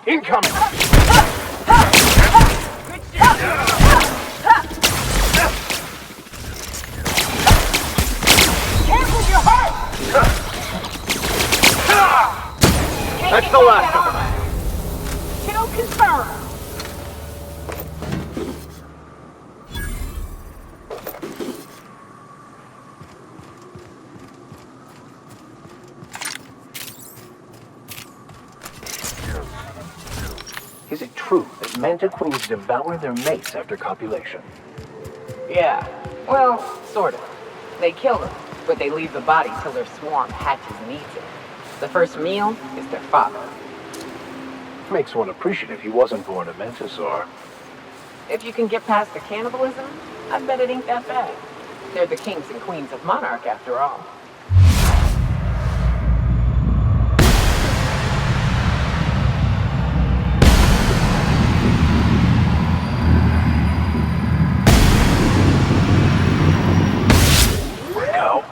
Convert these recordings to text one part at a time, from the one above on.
Incoming! Careful, you're hurt! That's the last of them. Kill confirmed. Is it true that mantiqueens devour their mates after copulation? Yeah, well, sort of. They kill them, but they leave the body till their swarm hatches and eats it. The first meal is their father. Makes one appreciative he wasn't born a Mantisaur. If you can get past the cannibalism, I bet it ain't that bad. They're the kings and queens of Monarch, after all. Go.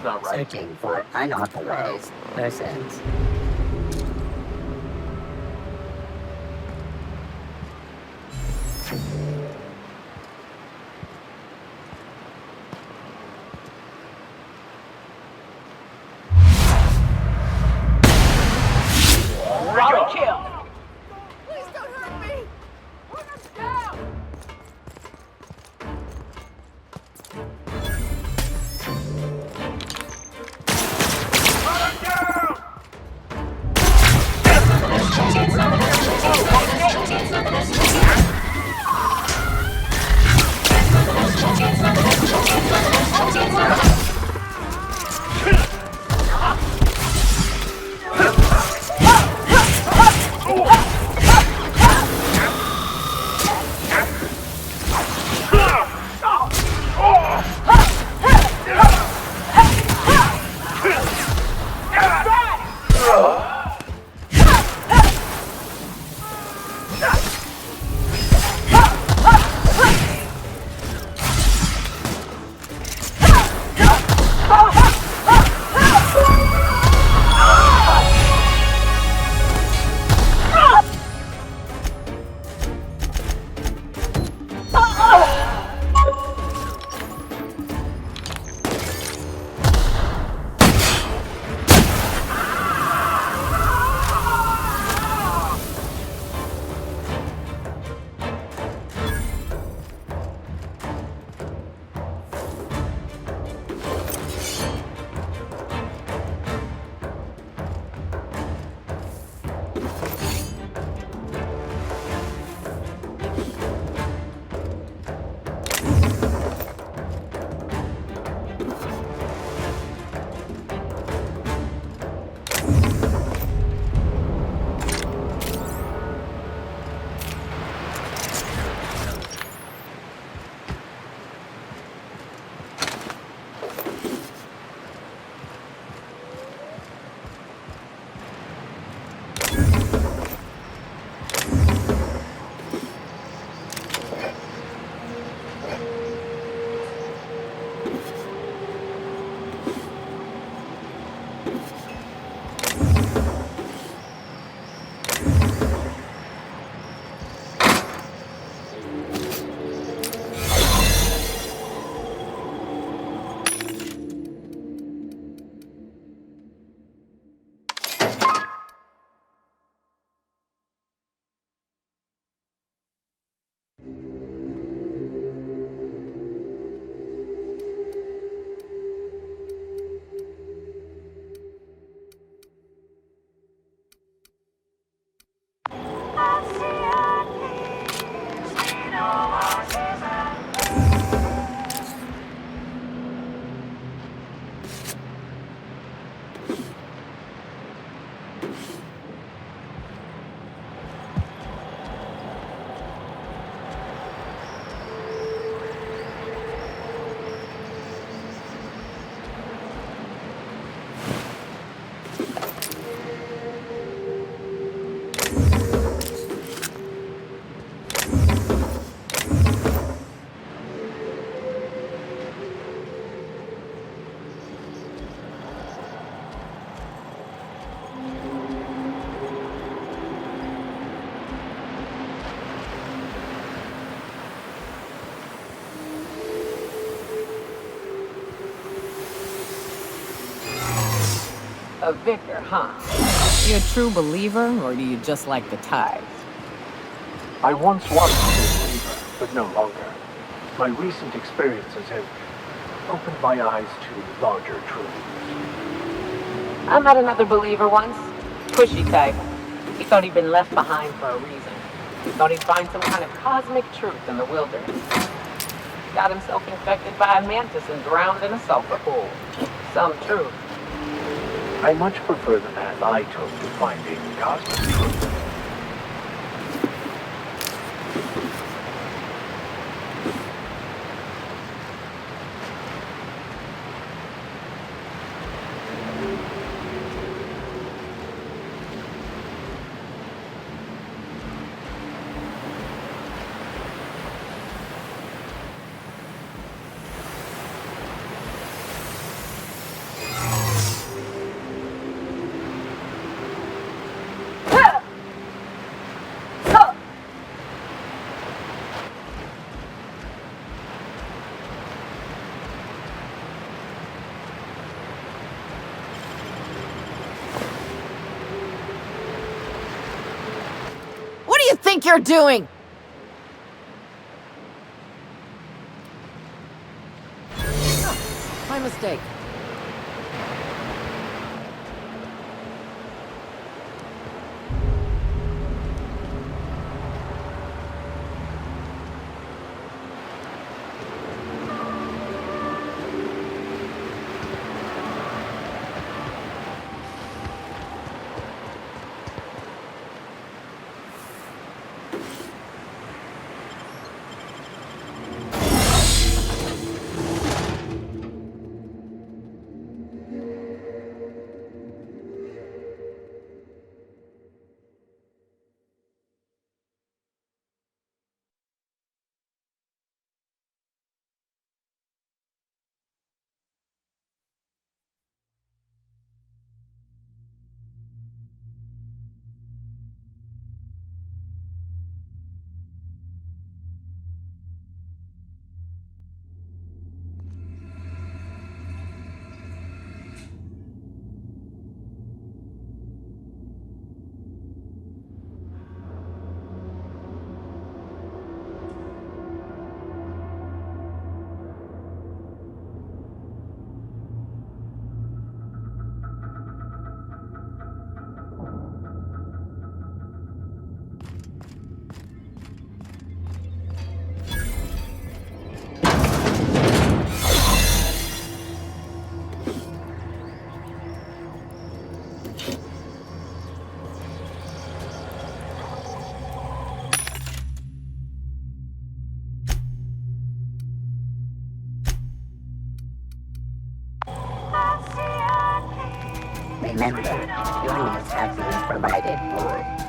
Not right. Searching for unauthorized persons. Robert kill! Please don't hurt me! Put us down! A vicar, huh? You a true believer, or do you just like the tithes? I once was a believer, but no longer. My recent experiences have opened my eyes to larger truths. I met another believer once. Pushy type. He thought he'd been left behind for a reason. He thought he'd find some kind of cosmic truth in the wilderness. Got himself infected by a mantis and drowned in a sulfur pool. Some truth. I much prefer the path I took to finding cosmic truth. What do you think you're doing? Oh, my mistake. Remember, your needs have been provided for.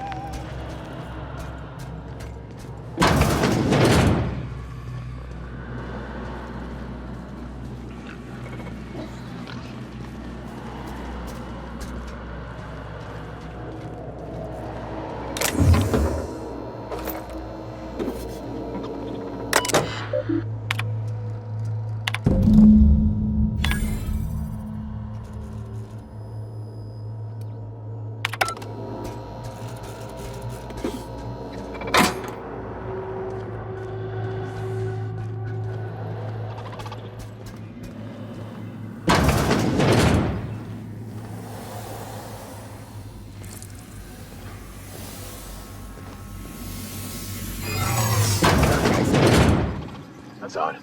That's odd.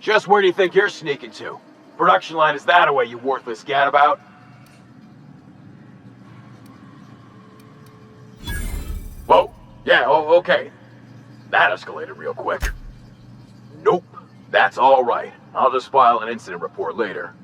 Just where do you think you're sneaking to? Production line is that away, you worthless gadabout? Whoa. Yeah, oh, okay. That escalated real quick. Nope. That's all right. I'll just file an incident report later.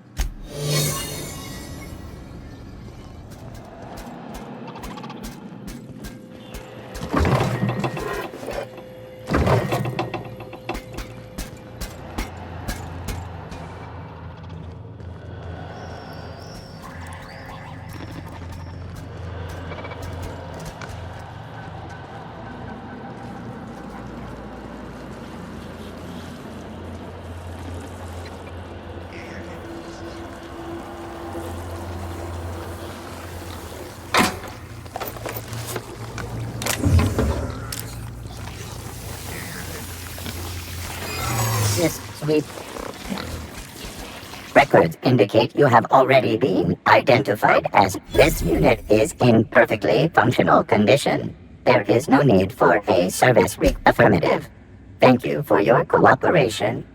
Sweet. Records indicate you have already been identified as this unit is in perfectly functional condition. There is no need for a service affirmative. Thank you for your cooperation.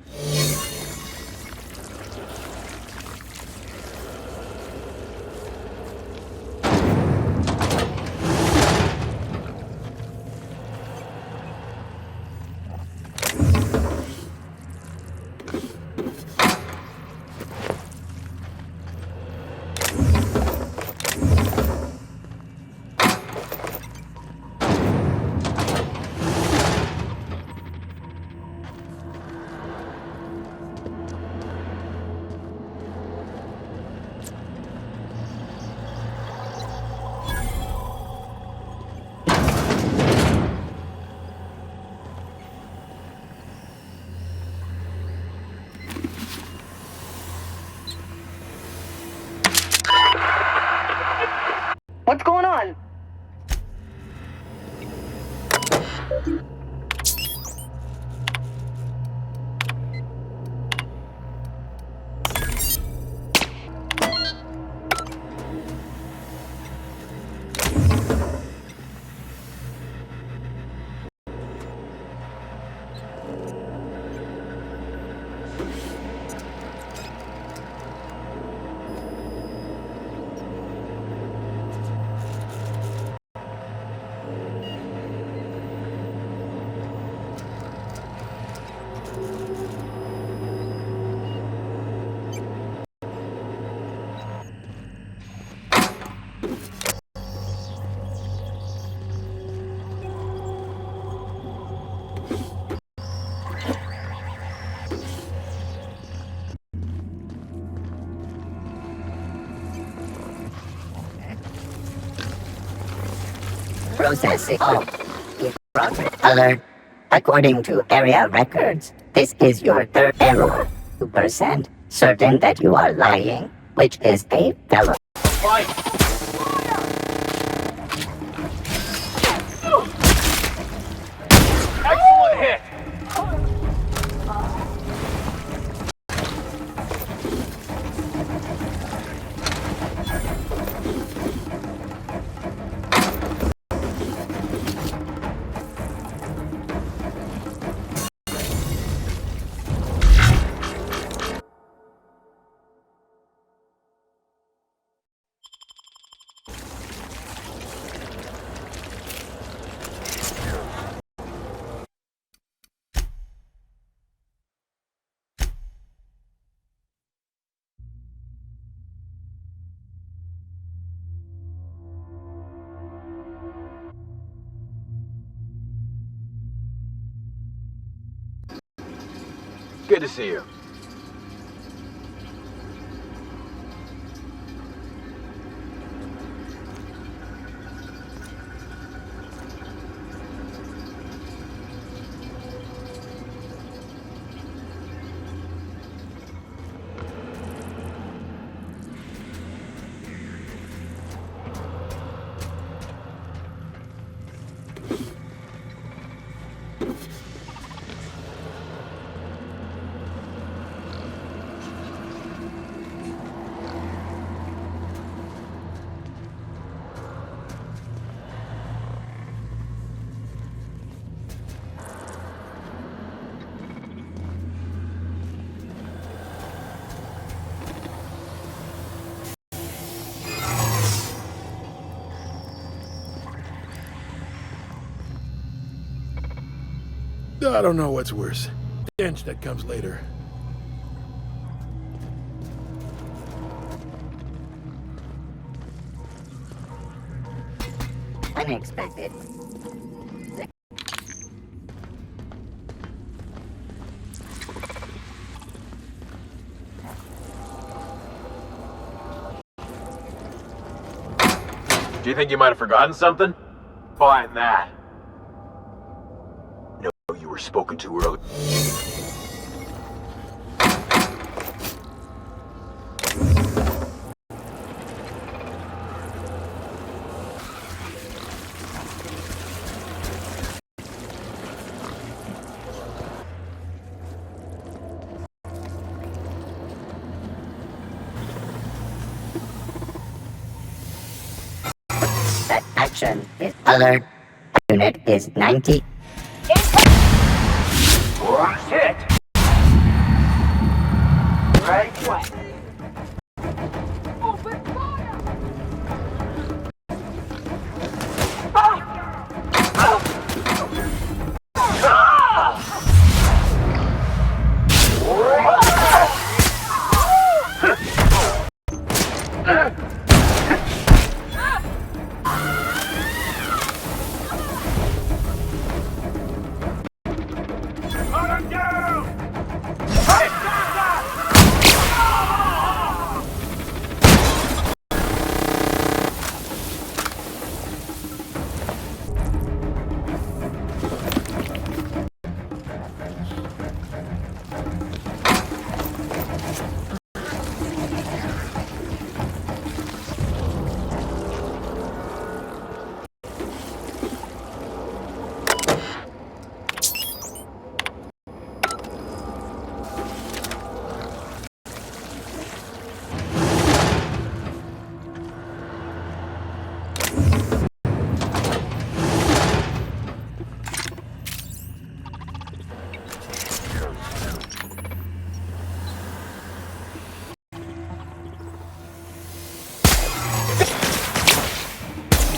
What's going on? Processing. Oh, in progress. Alert. According to area records, this is your third error. 2% certain that you are lying, which is a felony. Excellent hit! Good to see you. I don't know what's worse. The stench that comes later. Unexpected. Do you think you might have forgotten something? Fine, that. No, you were spoken to earlier. action is alert. Unit is 90. Shit! Right way. Open fire!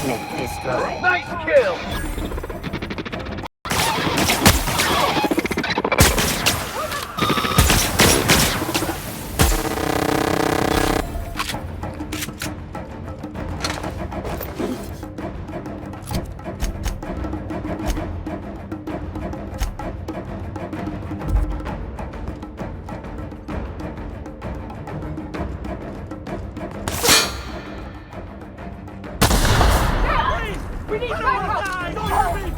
Unit destroyed. Nice kill! We need backup! Don't hurt me!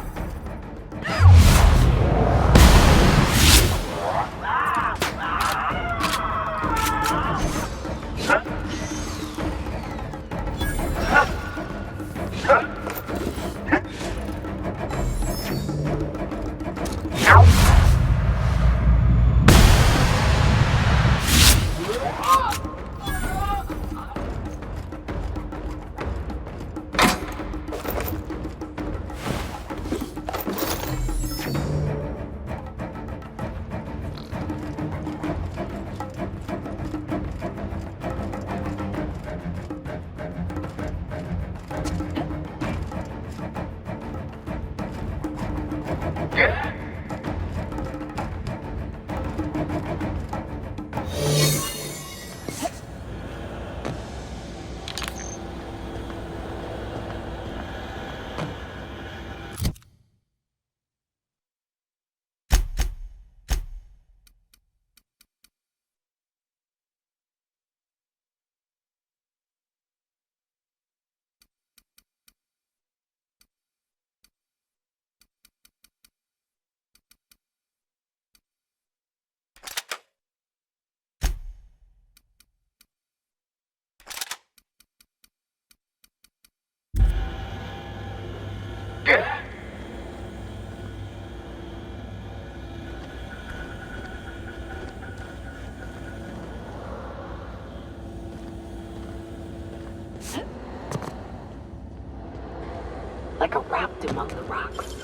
Like a raft among the rocks.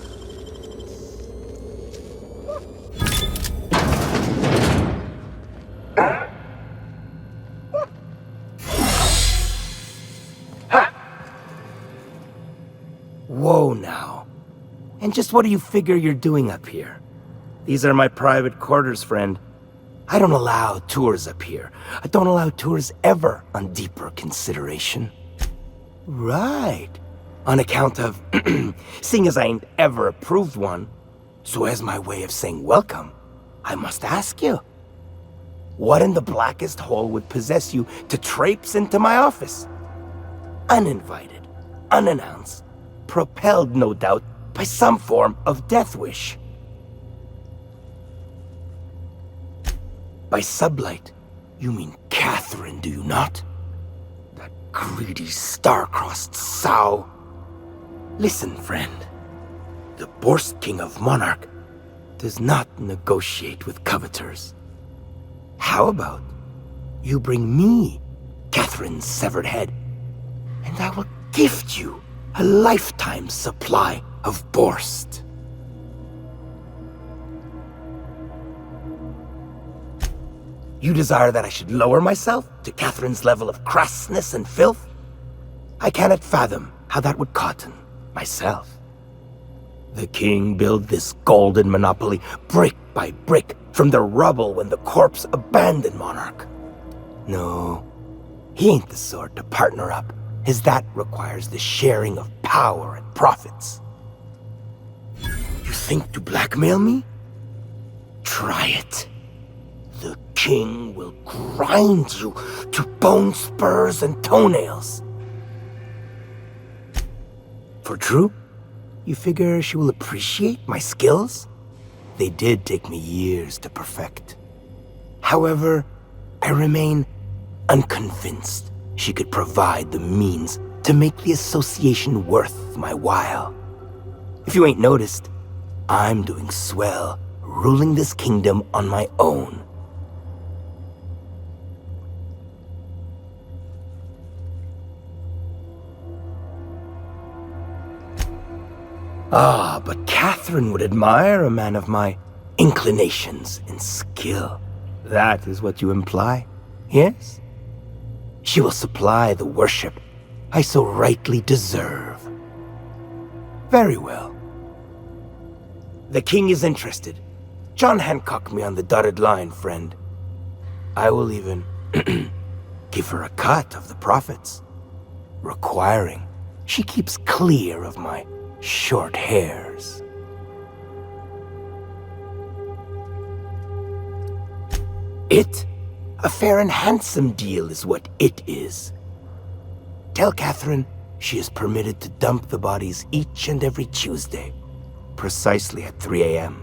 Whoa now. And just what do you figure you're doing up here? These are my private quarters, friend. I don't allow tours up here. I don't allow tours ever on deeper consideration. Right. On account of, seeing as I ain't ever approved one, so as my way of saying welcome, I must ask you. What in the blackest hole would possess you to traipse into my office? Uninvited, unannounced, propelled, no doubt, by some form of death wish. By sublight, you mean Catherine, do you not? That greedy, star-crossed sow. Listen, friend. The Borst King of Monarch does not negotiate with coveters. How about you bring me Catherine's severed head, and I will gift you A lifetime supply of Borst. You desire that I should lower myself to Catherine's level of crassness and filth? I cannot fathom how that would cotton myself. The king built this golden monopoly brick by brick from the rubble when the corpse abandoned Monarch. No, he ain't the sort to partner up, as that requires the sharing of power and profits. You think to blackmail me? Try it. The king will grind you to bone spurs and toenails. For true? You figure she will appreciate my skills? They did take me years to perfect. However, I remain unconvinced she could provide the means to make the association worth my while. If you ain't noticed, I'm doing swell, ruling this kingdom on my own. Ah, but Catherine would admire a man of my inclinations and skill. That is what you imply, yes? She will supply the worship I so rightly deserve. Very well. The king is interested. John Hancock me on the dotted line, friend. I will even give her a cut of the profits, requiring she keeps clear of my short hairs. It? A fair and handsome deal is what it is. Tell Catherine she is permitted to dump the bodies each and every Tuesday, precisely at 3 a.m.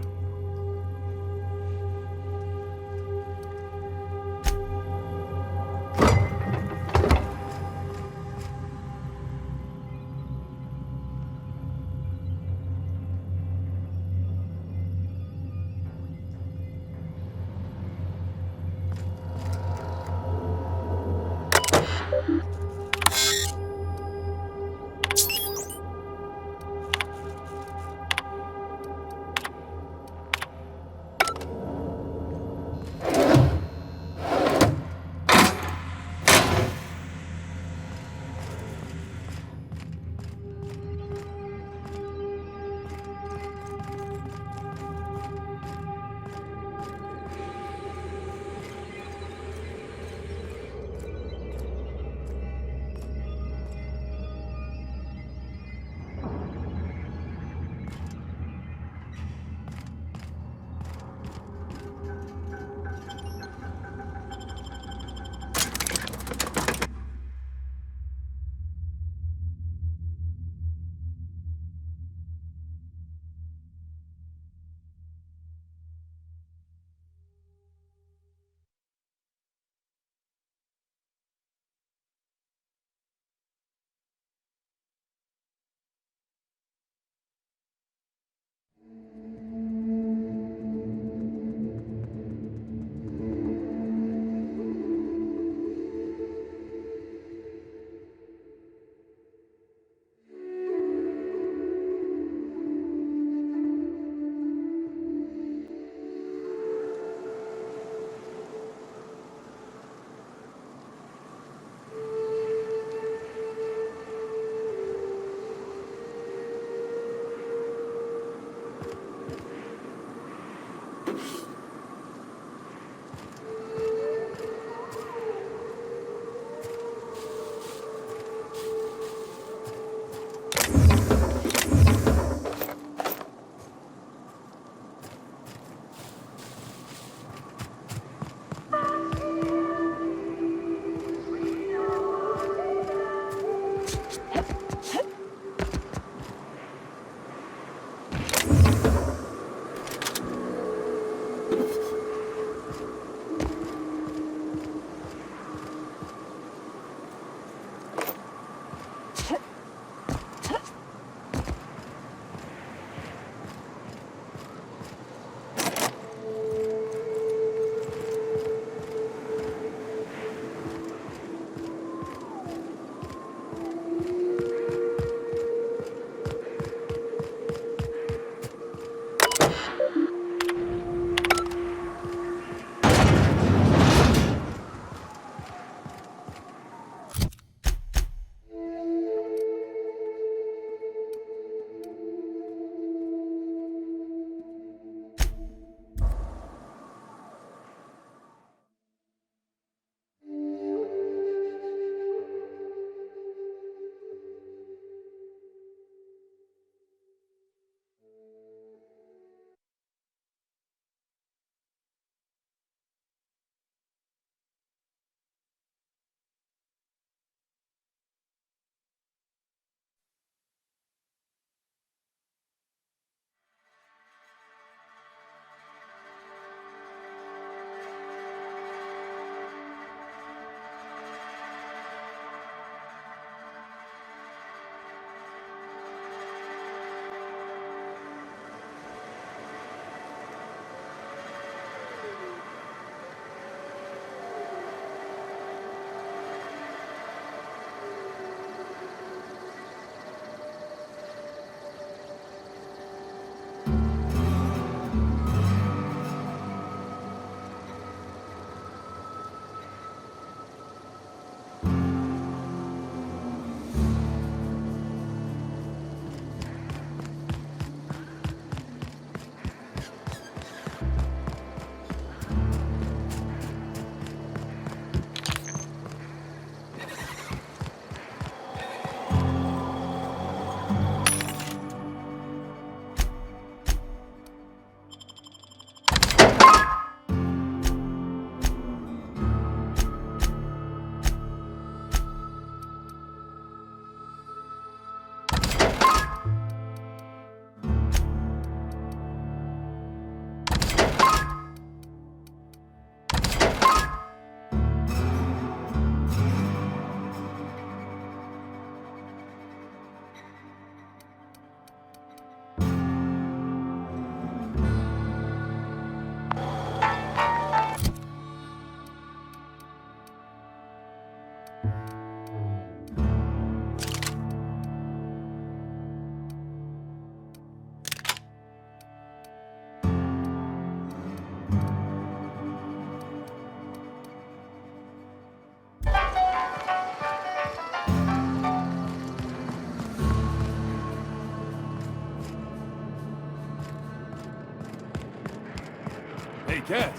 Hey, Cass.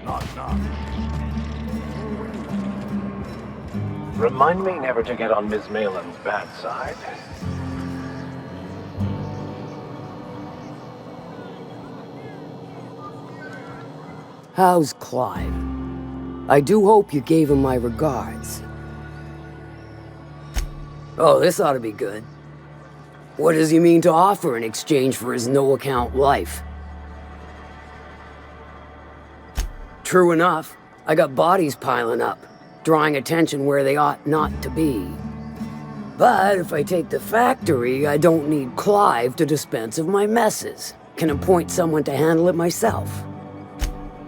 Knock, knock. Remind me never to get on Ms. Malin's bad side. How's Clive? I do hope you gave him my regards. Oh, this ought to be good. What does he mean to offer in exchange for his no-account life? True enough, I got bodies piling up, drawing attention where they ought not to be. But if I take the factory, I don't need Clive to dispense of my messes. Can appoint someone to handle it myself.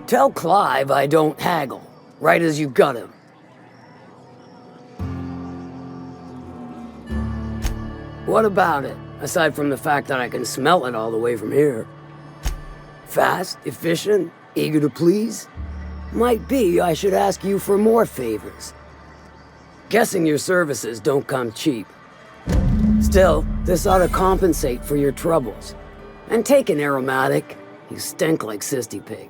Tell Clive I don't haggle, right as you got him. What about it, aside from the fact that I can smell it all the way from here? Fast, efficient, eager to please? Might be I should ask you for more favors. Guessing your services don't come cheap. Still, this ought to compensate for your troubles. And take an aromatic. You stink like Sisty Pig.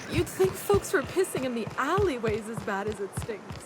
You'd think folks were pissing in the alleyways as bad as it stinks.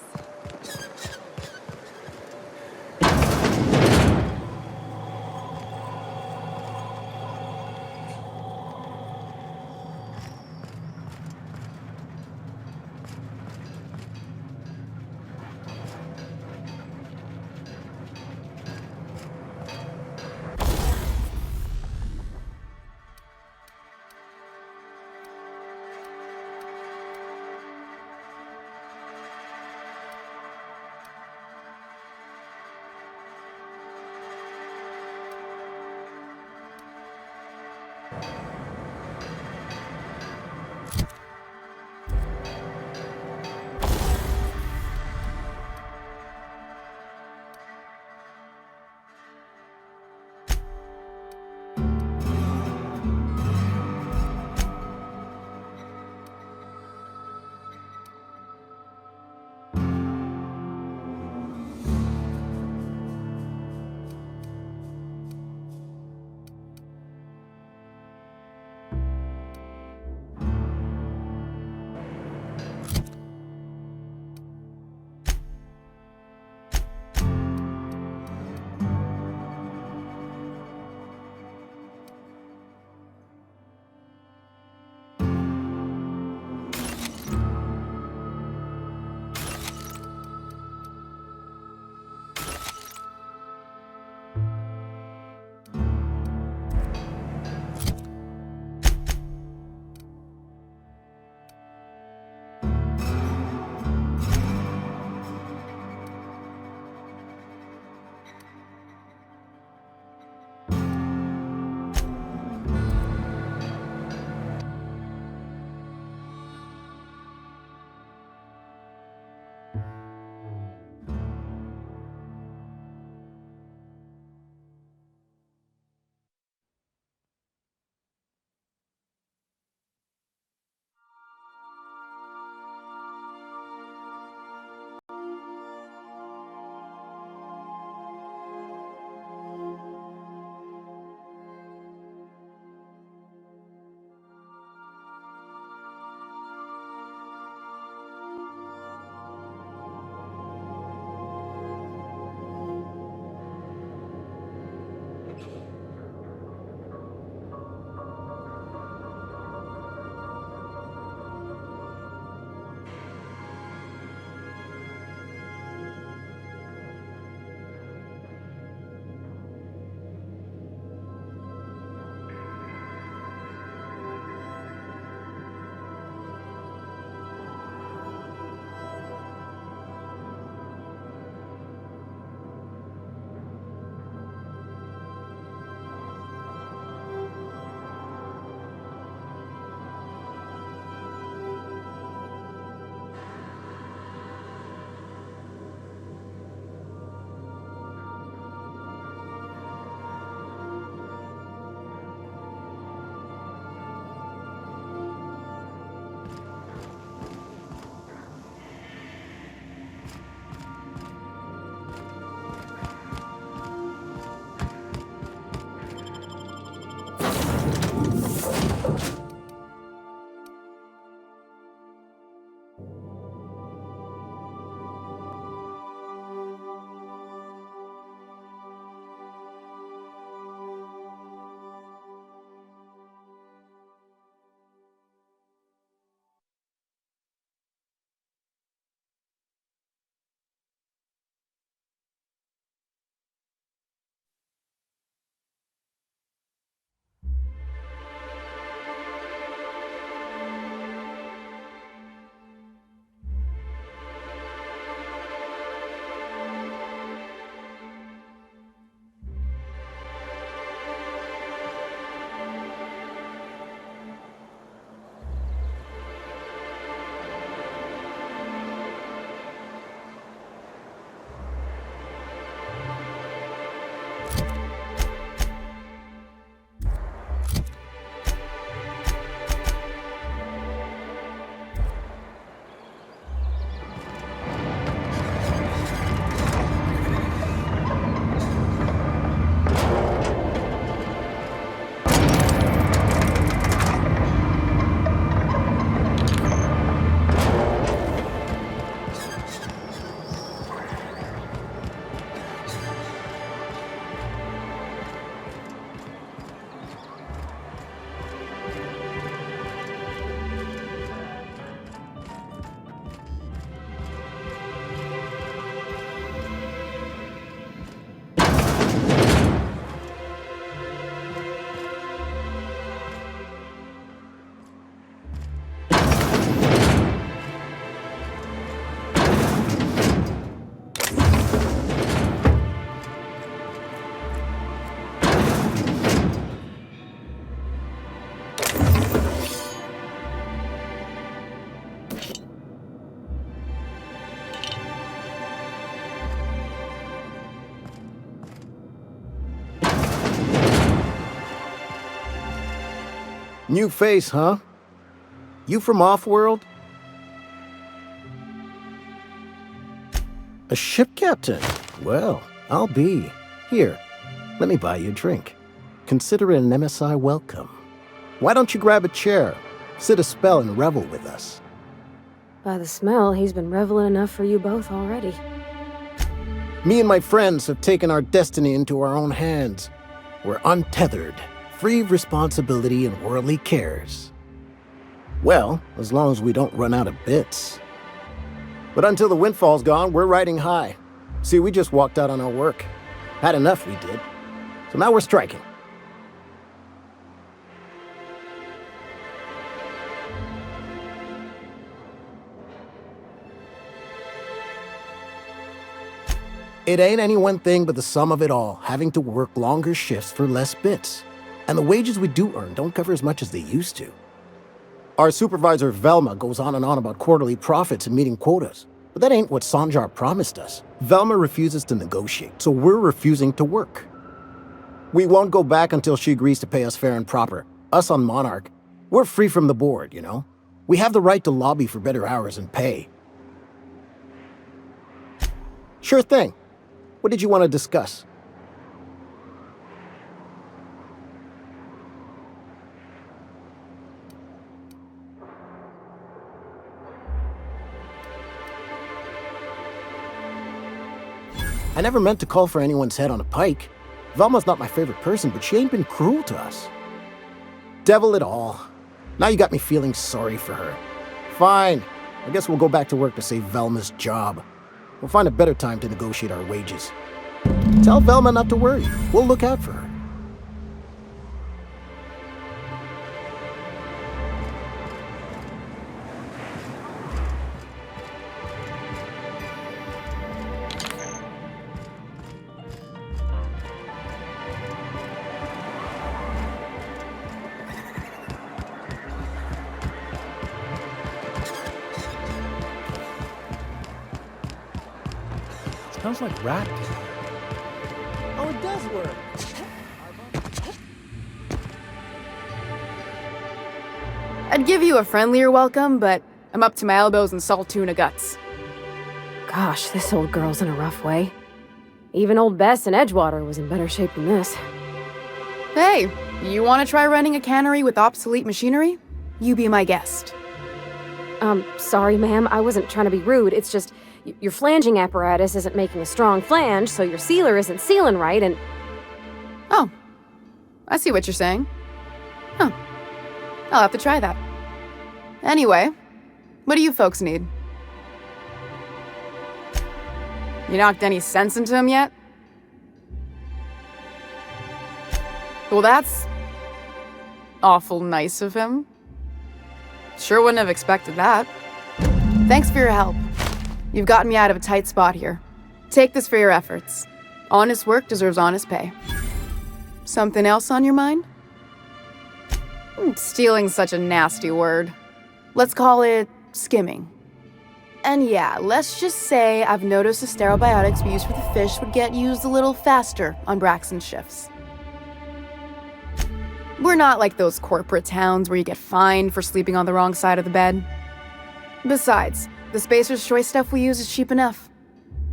New face, huh? You from Offworld? A ship captain? Well, I'll be. Here, let me buy you a drink. Consider it an MSI welcome. Why don't you grab a chair, sit a spell and revel with us? By the smell, he's been reveling enough for you both already. Me and my friends have taken our destiny into our own hands. We're untethered, free of responsibility and worldly cares. Well, as long as we don't run out of bits. But until the windfall's gone, we're riding high. See, we just walked out on our work. Had enough, we did. So now we're striking. It ain't any one thing but the sum of it all, having to work longer shifts for less bits. And the wages we do earn don't cover as much as they used to. Our supervisor Velma goes on and on about quarterly profits and meeting quotas. But that ain't what Sanjar promised us. Velma refuses to negotiate, so we're refusing to work. We won't go back until she agrees to pay us fair and proper. Us on Monarch, we're free from the board, you know? We have the right to lobby for better hours and pay. Sure thing. What did you want to discuss? I never meant to call for anyone's head on a pike. Velma's not my favorite person, but she ain't been cruel to us. Devil it all. Now you got me feeling sorry for her. Fine. I guess we'll go back to work to save Velma's job. We'll find a better time to negotiate our wages. Tell Velma not to worry. We'll look out for her. Smells like rat. Oh, it does work. I'd give you a friendlier welcome, but I'm up to my elbows in salt tuna guts. Gosh, this old girl's in a rough way. Even old Bess in Edgewater was in better shape than this. Hey, you want to try running a cannery with obsolete machinery? You be my guest. Sorry, ma'am, I wasn't trying to be rude. It's just, your flanging apparatus isn't making a strong flange, so your sealer isn't sealing right, and... Oh, I see what you're saying. Huh. I'll have to try that. Anyway, what do you folks need? You knocked any sense into him yet? Well, that's awful nice of him. Sure wouldn't have expected that. Thanks for your help. You've gotten me out of a tight spot here. Take this for your efforts. Honest work deserves honest pay. Something else on your mind? Stealing's such a nasty word. Let's call it skimming. And yeah, let's just say I've noticed the stereobiotics we use for the fish would get used a little faster on Braxton's shifts. We're not like those corporate towns where you get fined for sleeping on the wrong side of the bed. Besides, the Spacer's Choice stuff we use is cheap enough.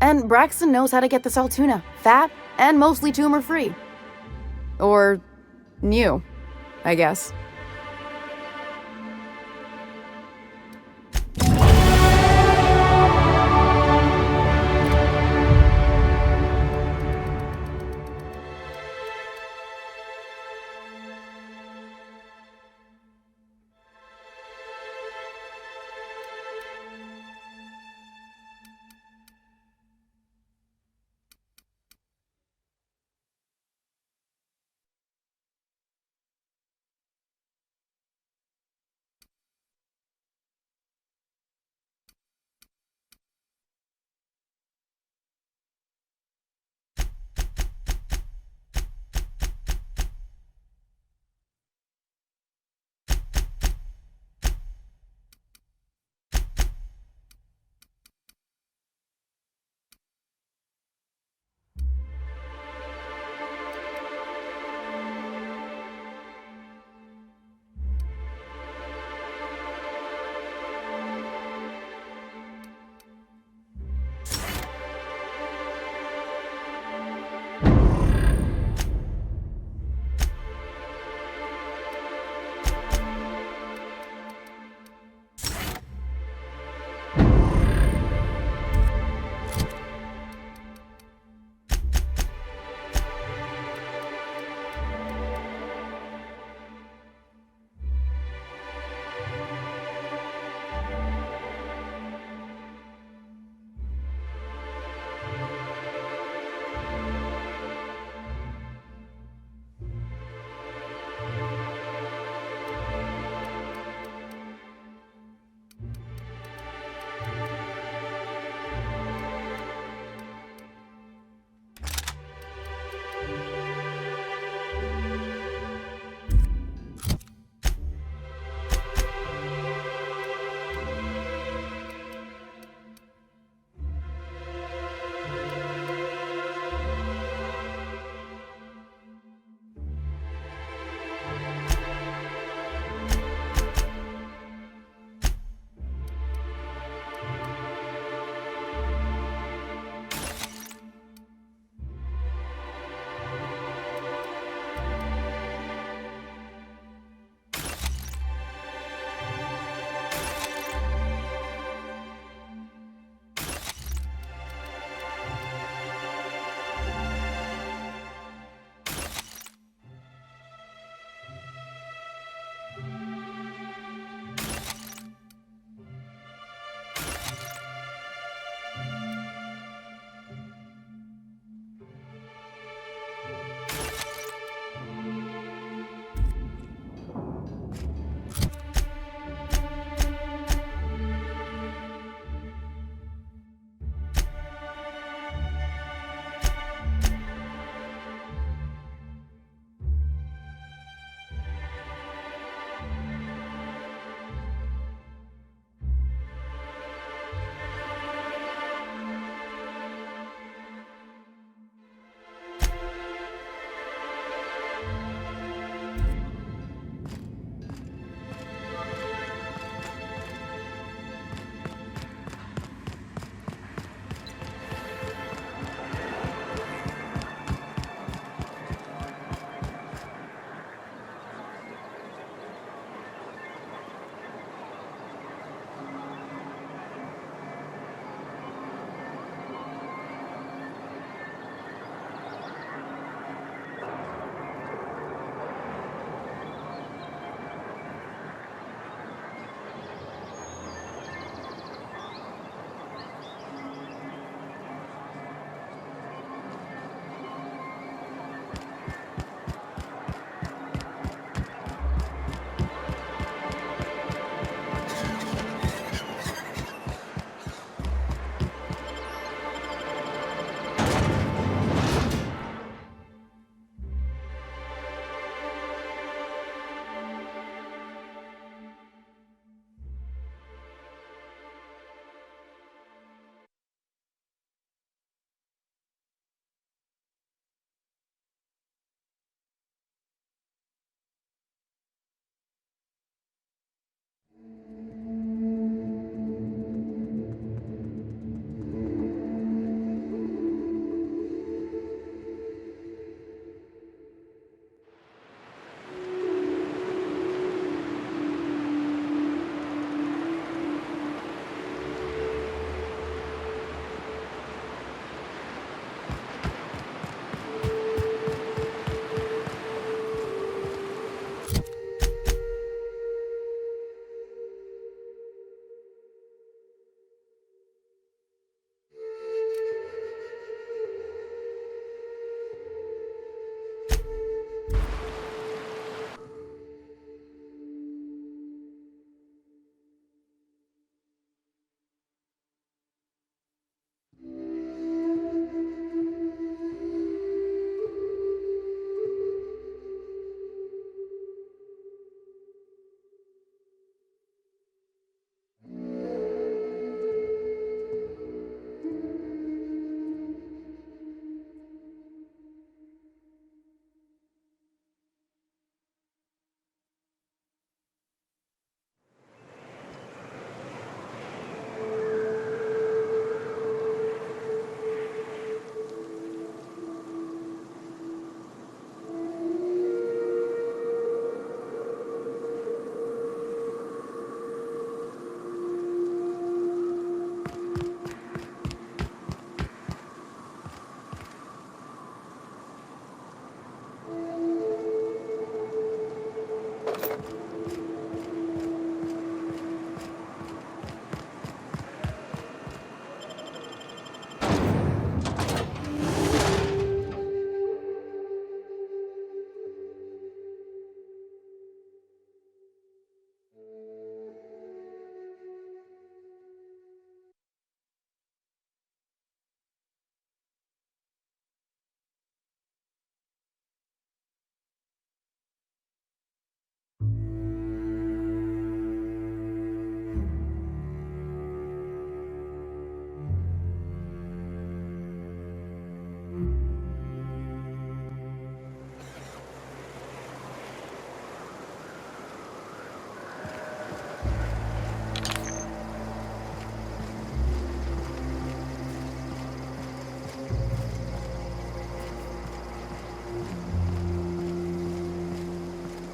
And Braxton knows how to get the salt tuna, fat and mostly tumor-free. Or new, I guess.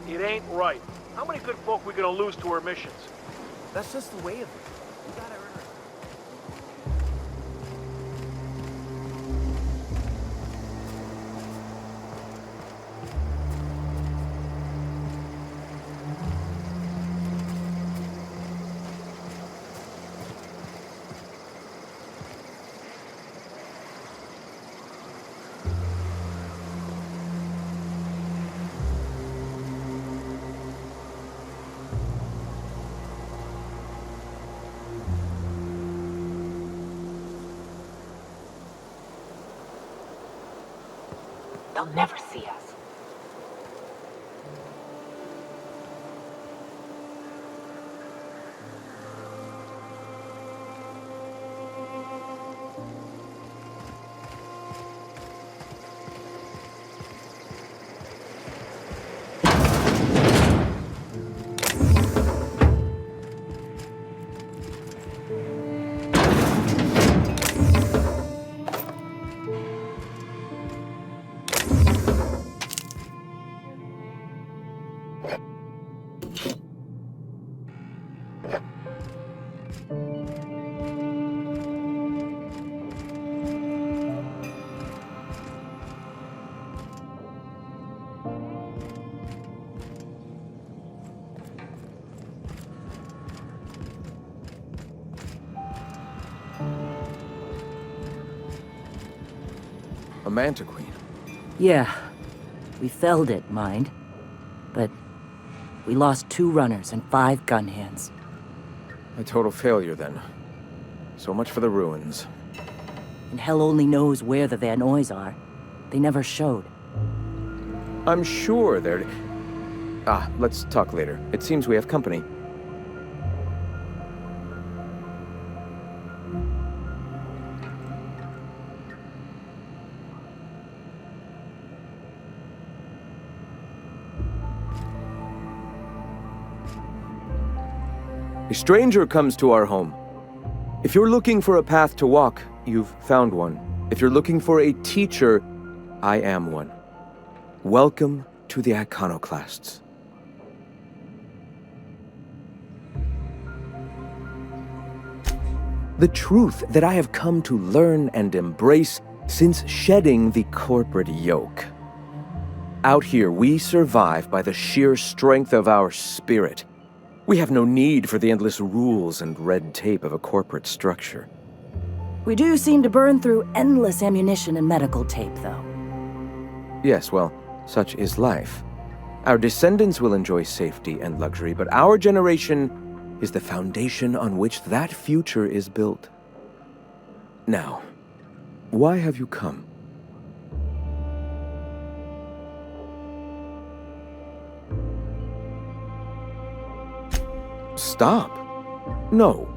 It ain't right. How many good folk we gonna lose to our missions? That's just the way of it. We gotta earn our... They'll never see us. A Manta Queen. Yeah. We felled it, mind. But we lost 2 runners and 5 gun hands. A total failure, then. So much for the ruins. And hell only knows where the Van Oys are. They never showed. I'm sure they're... let's talk later. It seems we have company. A stranger comes to our home. If you're looking for a path to walk, you've found one. If you're looking for a teacher, I am one. Welcome to the Iconoclasts. The truth that I have come to learn and embrace since shedding the corporate yoke. Out here, we survive by the sheer strength of our spirit. We have no need for the endless rules and red tape of a corporate structure. We do seem to burn through endless ammunition and medical tape, though. Yes, well, such is life. Our descendants will enjoy safety and luxury, but our generation is the foundation on which that future is built. Now, why have you come? Stop. No.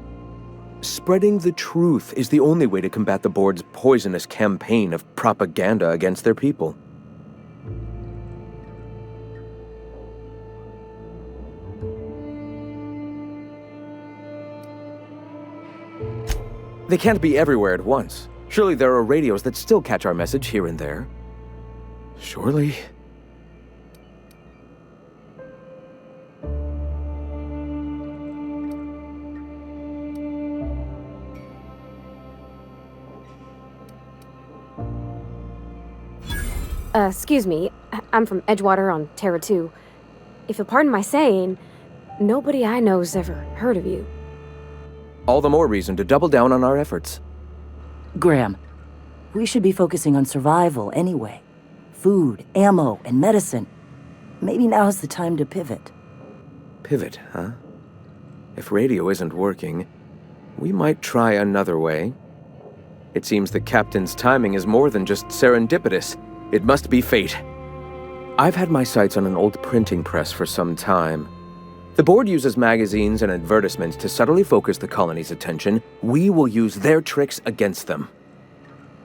Spreading the truth is the only way to combat the board's poisonous campaign of propaganda against their people. They can't be everywhere at once. Surely there are radios that still catch our message here and there. Surely. Excuse me. I'm from Edgewater on Terra 2. If you'll pardon my saying, nobody I know's ever heard of you. All the more reason to double down on our efforts. Graham, we should be focusing on survival anyway. Food, ammo, and medicine. Maybe now's the time to pivot. Pivot, huh? If radio isn't working, we might try another way. It seems the captain's timing is more than just serendipitous. It must be fate. I've had my sights on an old printing press for some time. The board uses magazines and advertisements to subtly focus the colony's attention. We will use their tricks against them.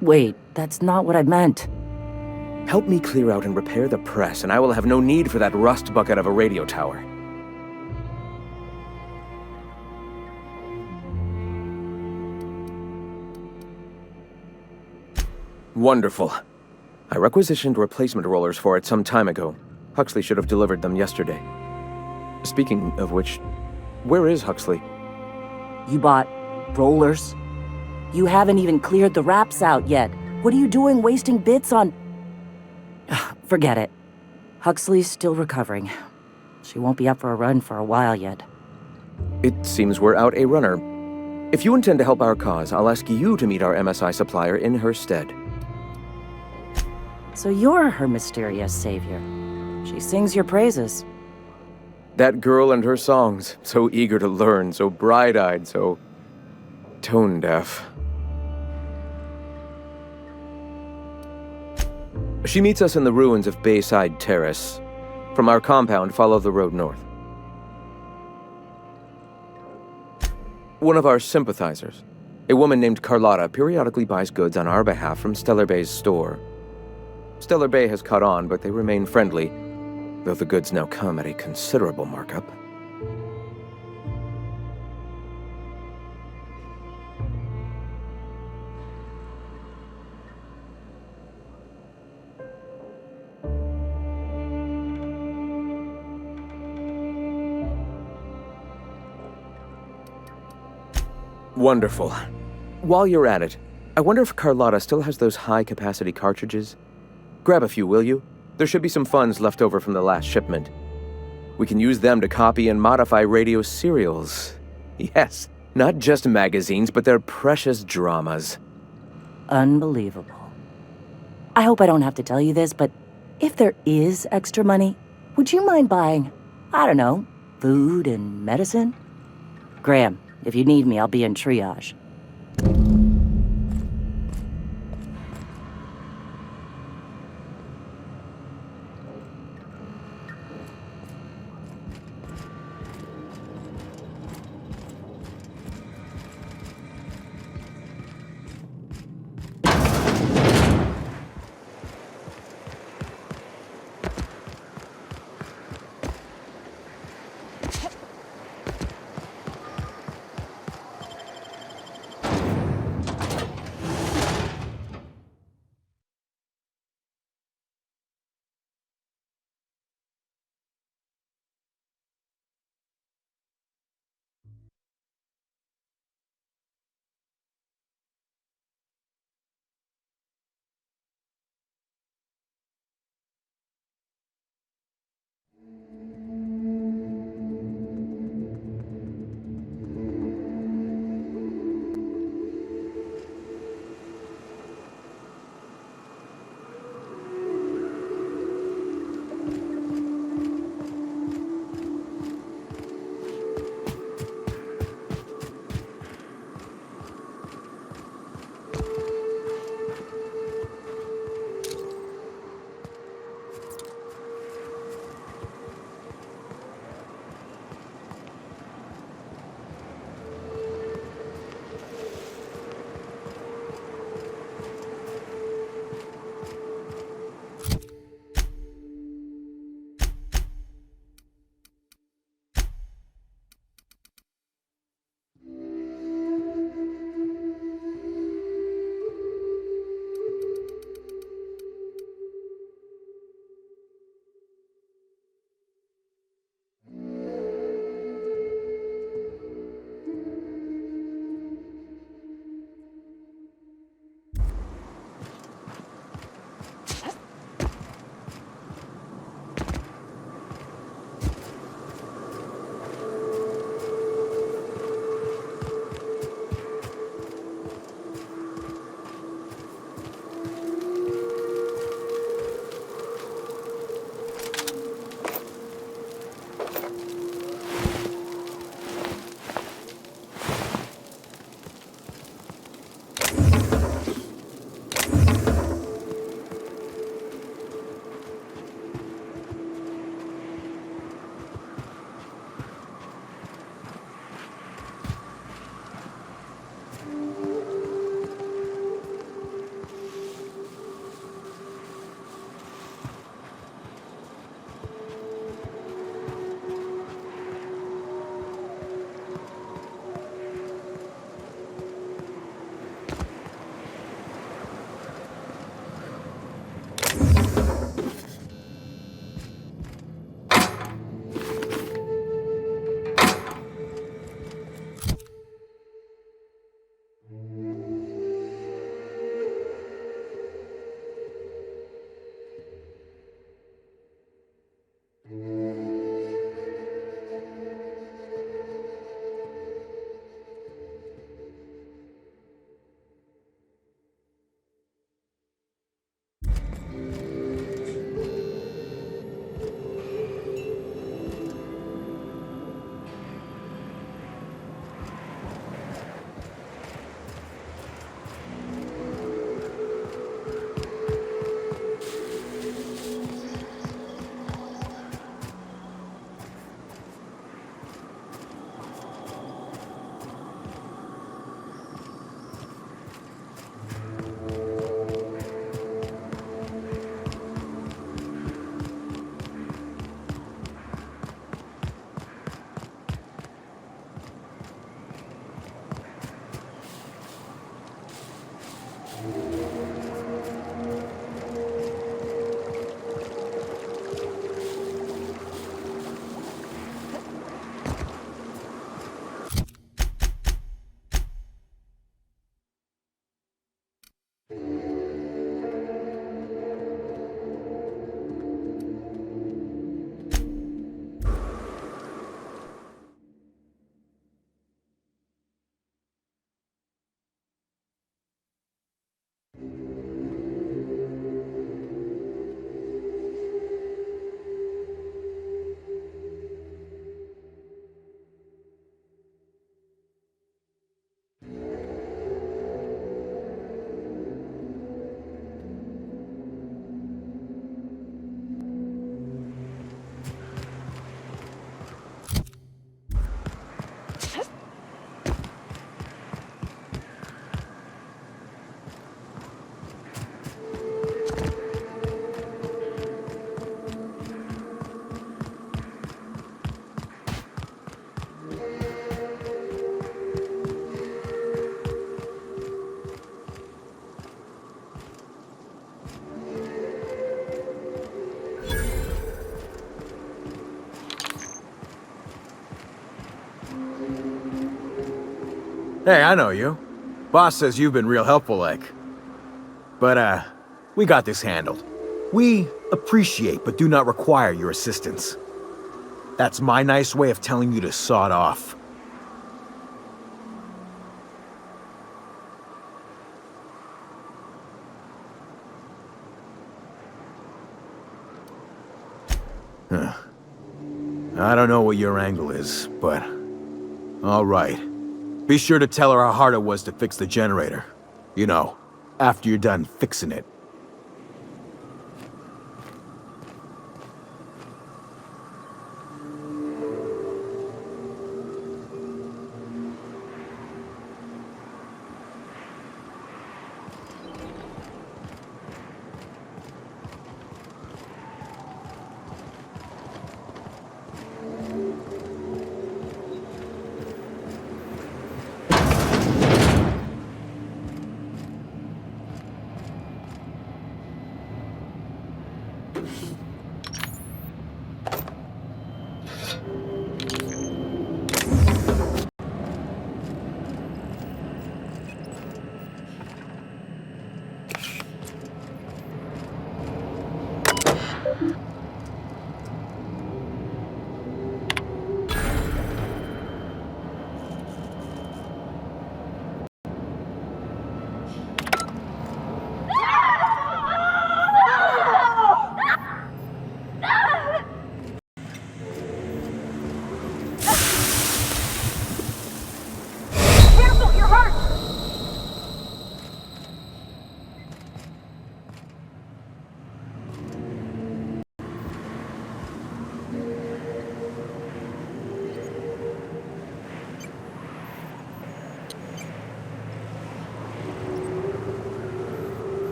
Wait, that's not what I meant. Help me clear out and repair the press, and I will have no need for that rust bucket of a radio tower. Wonderful. I requisitioned replacement rollers for it some time ago. Huxley should have delivered them yesterday. Speaking of which, where is Huxley? You bought rollers? You haven't even cleared the wraps out yet. What are you doing wasting bits on... Forget it. Huxley's still recovering. She won't be up for a run for a while yet. It seems we're out a runner. If you intend to help our cause, I'll ask you to meet our MSI supplier in her stead. So you're her mysterious savior. She sings your praises. That girl and her songs, so eager to learn, so bright-eyed, so tone-deaf. She meets us in the ruins of Bayside Terrace. From our compound, follow the road north. One of our sympathizers, a woman named Carlotta, periodically buys goods on our behalf from Stellar Bay's store. Stellar Bay has caught on, but they remain friendly, though the goods now come at a considerable markup. Wonderful. While you're at it, I wonder if Carlotta still has those high-capacity cartridges? Grab a few, will you? There should be some funds left over from the last shipment. We can use them to copy and modify radio serials. Yes, not just magazines, but their precious dramas. Unbelievable. I hope I don't have to tell you this, but if there is extra money, would you mind buying, I don't know, food and medicine? Graham, if you need me, I'll be in triage. Hey, I know you. Boss says you've been real helpful, like. But, we got this handled. We appreciate but do not require your assistance. That's my nice way of telling you to sod off. Huh. I don't know what your angle is, but... all right. Be sure to tell her how hard it was to fix the generator. You know, after you're done fixing it.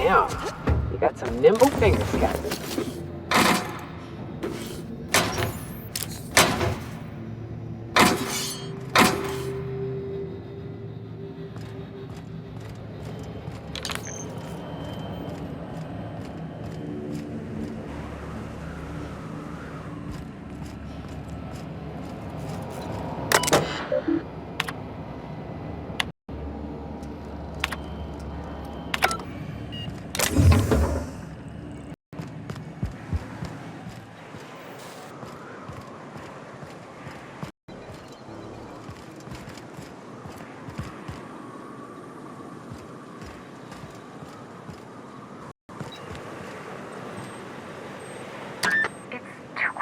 Damn, you got some nimble fingers, Captain.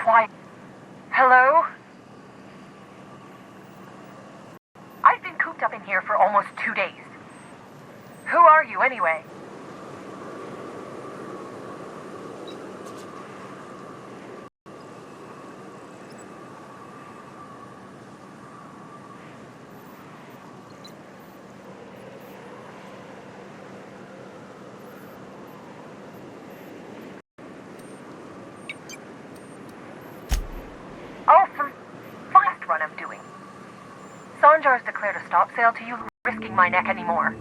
Quiet. Hello? I've been cooped up in here for almost 2 days. Who are you, anyway? Sanjar's declared a stop sale to you, risking my neck anymore.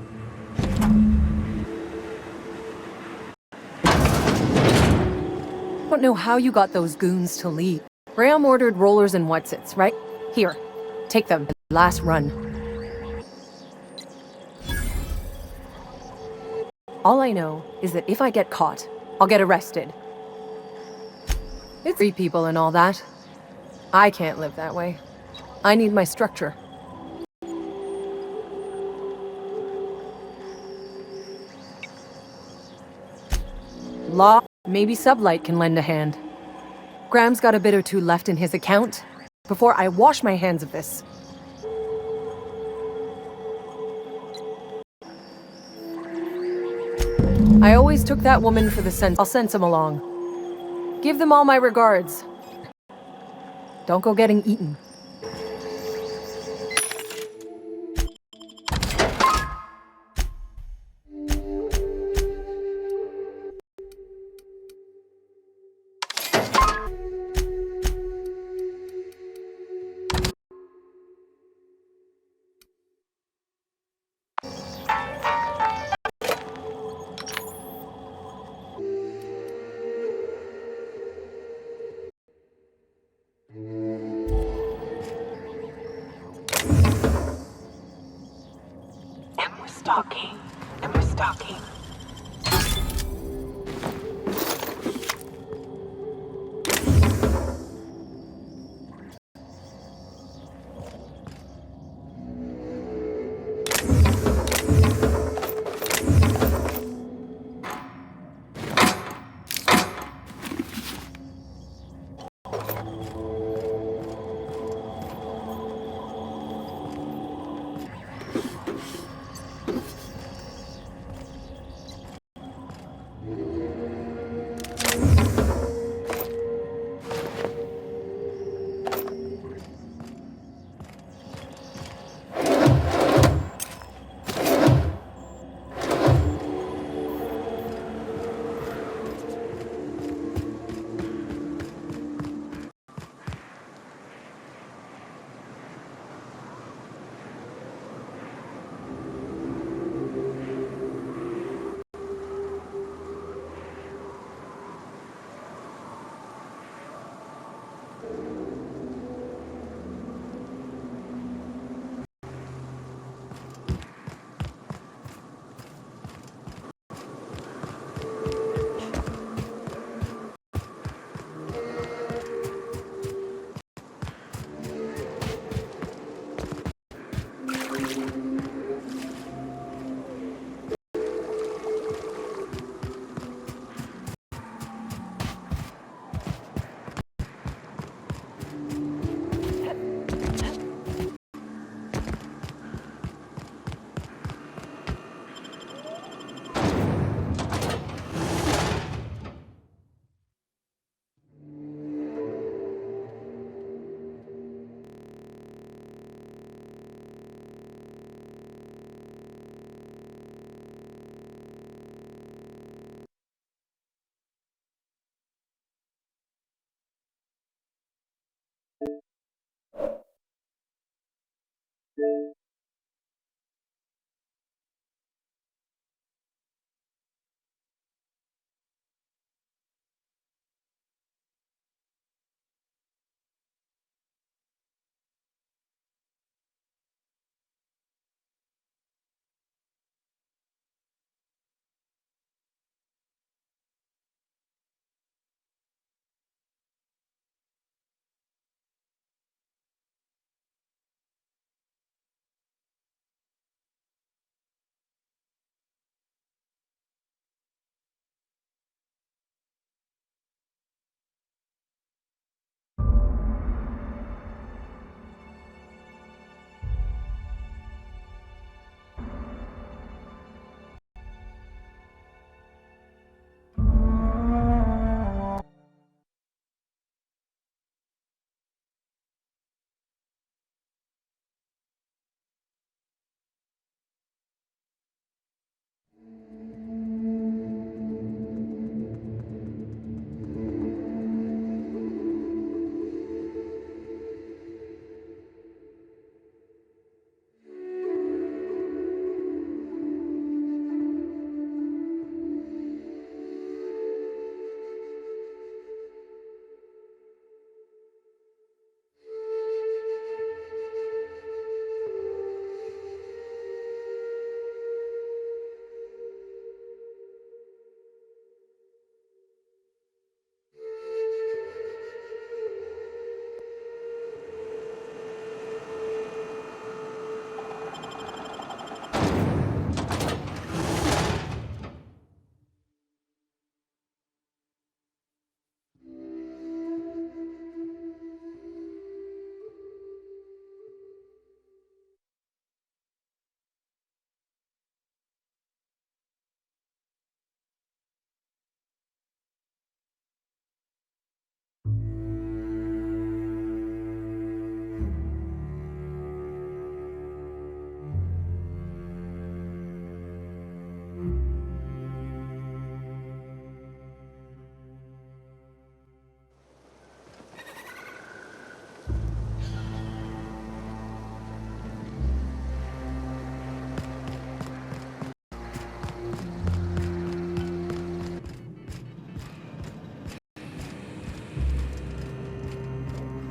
I don't know how you got those goons to leave. Graham ordered rollers and whatsits, right? Here, take them. Last run. All I know is that if I get caught, I'll get arrested. It's free people and all that. I can't live that way. I need my structure. Law, maybe Sublight can lend a hand. Graham's got a bit or two left in his account before I wash my hands of this. I always took that woman for the sense. I'll send some along. Give them all my regards. Don't go getting eaten. stalking, and we're stalking.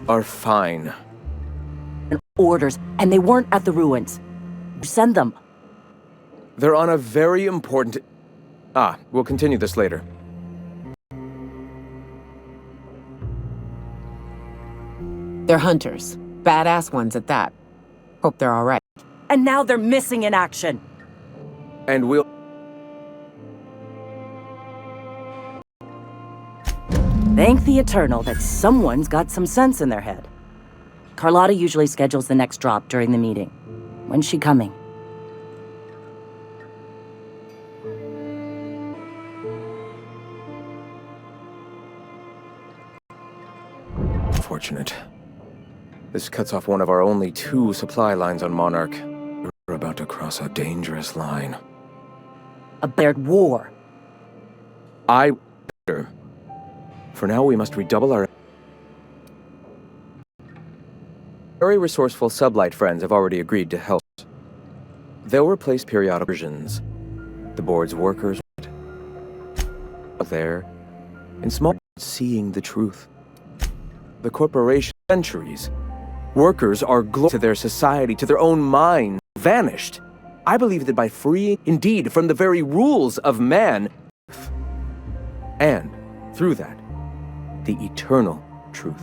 Are fine. Orders, and they weren't at the ruins. Send them. They're on a very important... we'll continue this later. They're hunters. Badass ones at that. Hope they're alright. And now they're missing in action. And we'll... Thank the Eternal that someone's got some sense in their head. Carlotta usually schedules the next drop during the meeting. When's she coming? Unfortunate. This cuts off one of our only 2 supply lines on Monarch. We're about to cross a dangerous line. A bared war. For now, we must redouble our... Very resourceful sublight friends have already agreed to help. They'll replace periodic versions. The board's workers out there, in small seeing the truth. The corporation centuries. Workers are glued to their society, to their own mind, vanished. I believe that by freeing, indeed, from the very rules of man, and through that, the eternal truth.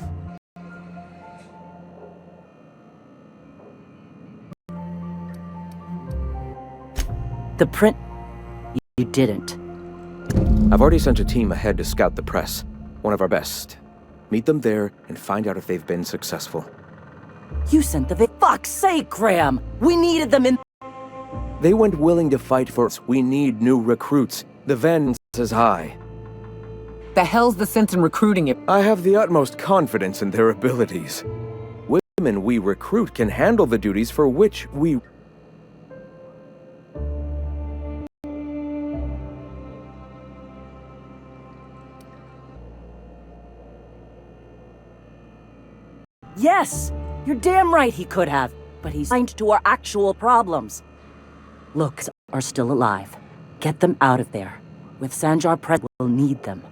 The print... You didn't. I've already sent a team ahead to scout the press. One of our best. Meet them there and find out if they've been successful. You sent the fuck's sake, Graham! We needed them in... They went willing to fight for us. We need new recruits. The vengeance is high. The hell's the sense in recruiting it? I have the utmost confidence in their abilities. Women we recruit can handle the duties for which we... Yes! You're damn right he could have, but he's blind to our actual problems. Look, are still alive. Get them out of there. With Sanjar present, we'll need them.